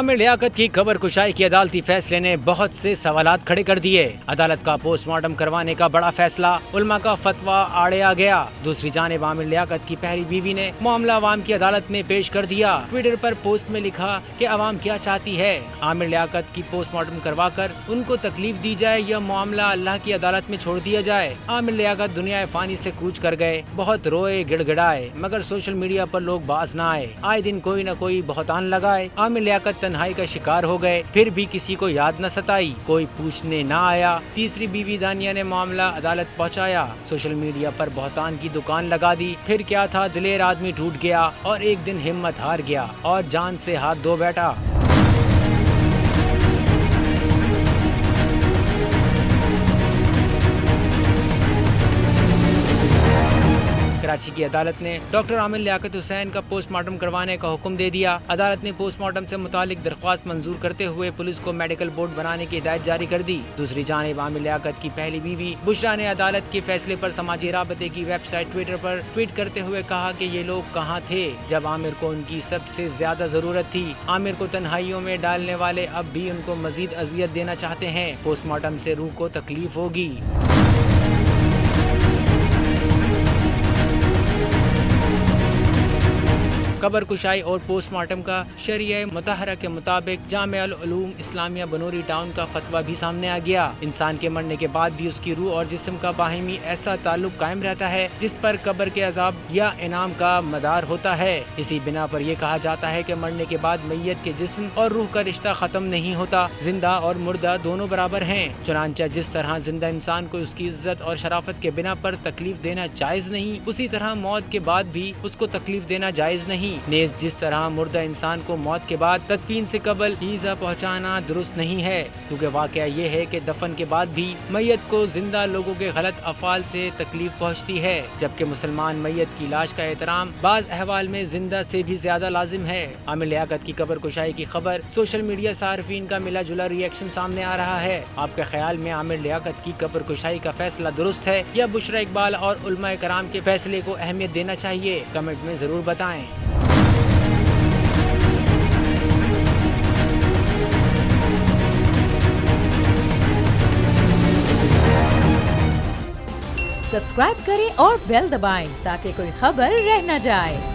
عامر لیاقت کی قبر کشائی کی عدالتی فیصلے نے بہت سے سوالات کھڑے کر دیے۔ عدالت کا پوسٹ مارٹم کروانے کا بڑا فیصلہ، علماء کا فتویٰ آڑے آ گیا۔ دوسری جانب عامر لیاقت کی پہلی بیوی نے معاملہ عوام کی عدالت میں پیش کر دیا۔ ٹویٹر پر پوسٹ میں لکھا کہ عوام کیا چاہتی ہے، عامر لیاقت کی پوسٹ مارٹم کروا کر ان کو تکلیف دی جائے یا معاملہ اللہ کی عدالت میں چھوڑ دیا جائے۔ عامر لیاقت دنیا فانی سے کوچ کر گئے، بہت روئے گڑ گڑائے، مگر سوشل میڈیا پر لوگ باز نہ آئے۔ آئے دن کوئی نہ کوئی بہتان لگائے۔ عامر لیاقت تنہائی کا شکار ہو گئے، پھر بھی کسی کو یاد نہ ستائی، کوئی پوچھنے نہ آیا۔ تیسری بیوی دانیہ نے معاملہ عدالت پہنچایا، سوشل میڈیا پر بہتان کی دکان لگا دی۔ پھر کیا تھا، دلیر آدمی ٹوٹ گیا اور ایک دن ہمت ہار گیا اور جان سے ہاتھ دھو بیٹھا۔ کراچی کی عدالت نے ڈاکٹر عامر لیاقت حسین کا پوسٹ مارٹم کروانے کا حکم دے دیا۔ عدالت نے پوسٹ مارٹم سے متعلق درخواست منظور کرتے ہوئے پولیس کو میڈیکل بورڈ بنانے کی ہدایت جاری کر دی۔ دوسری جانب عامر لیاقت کی پہلی بیوی بشرا نے عدالت کے فیصلے پر سماجی رابطے کی ویب سائٹ ٹویٹر پر ٹویٹ کرتے ہوئے کہا کہ یہ لوگ کہاں تھے جب عامر کو ان کی سب سے زیادہ ضرورت تھی۔ عامر کو تنہائیوں میں ڈالنے والے اب بھی ان کو مزید اذیت دینا چاہتے ہیں۔ پوسٹ مارٹم سے روح کو تکلیف ہوگی۔ قبر کشائی اور پوسٹ مارٹم کا شریعہ مطہرہ کے مطابق جامعہ العلوم اسلامیہ بنوری ٹاؤن کا فتویٰ بھی سامنے آ گیا۔ انسان کے مرنے کے بعد بھی اس کی روح اور جسم کا باہمی ایسا تعلق قائم رہتا ہے جس پر قبر کے عذاب یا انعام کا مدار ہوتا ہے۔ اسی بنا پر یہ کہا جاتا ہے کہ مرنے کے بعد میت کے جسم اور روح کا رشتہ ختم نہیں ہوتا، زندہ اور مردہ دونوں برابر ہیں۔ چنانچہ جس طرح زندہ انسان کو اس کی عزت اور شرافت کے بنا پر تکلیف دینا جائز نہیں، اسی طرح موت کے بعد بھی اس کو تکلیف دینا جائز نہیں۔ نیز جس طرح مردہ انسان کو موت کے بعد تدفین سے قبل ایذا پہنچانا درست نہیں ہے، کیونکہ واقعہ یہ ہے کہ دفن کے بعد بھی میت کو زندہ لوگوں کے غلط افعال سے تکلیف پہنچتی ہے، جبکہ مسلمان میت کی لاش کا احترام بعض احوال میں زندہ سے بھی زیادہ لازم ہے۔ عامر لیاقت کی قبر کشائی کی خبر سوشل میڈیا صارفین کا ملا جلا ری ایکشن سامنے آ رہا ہے۔ آپ کے خیال میں عامر لیاقت کی قبر کشائی کا فیصلہ درست ہے یا بشرا اقبال اور علماء کرام کے فیصلے کو اہمیت دینا چاہیے؟ کمنٹ میں ضرور بتائیں۔ سبسکرائب کریں اور بیل دبائیں تاکہ کوئی خبر رہ نہ جائے۔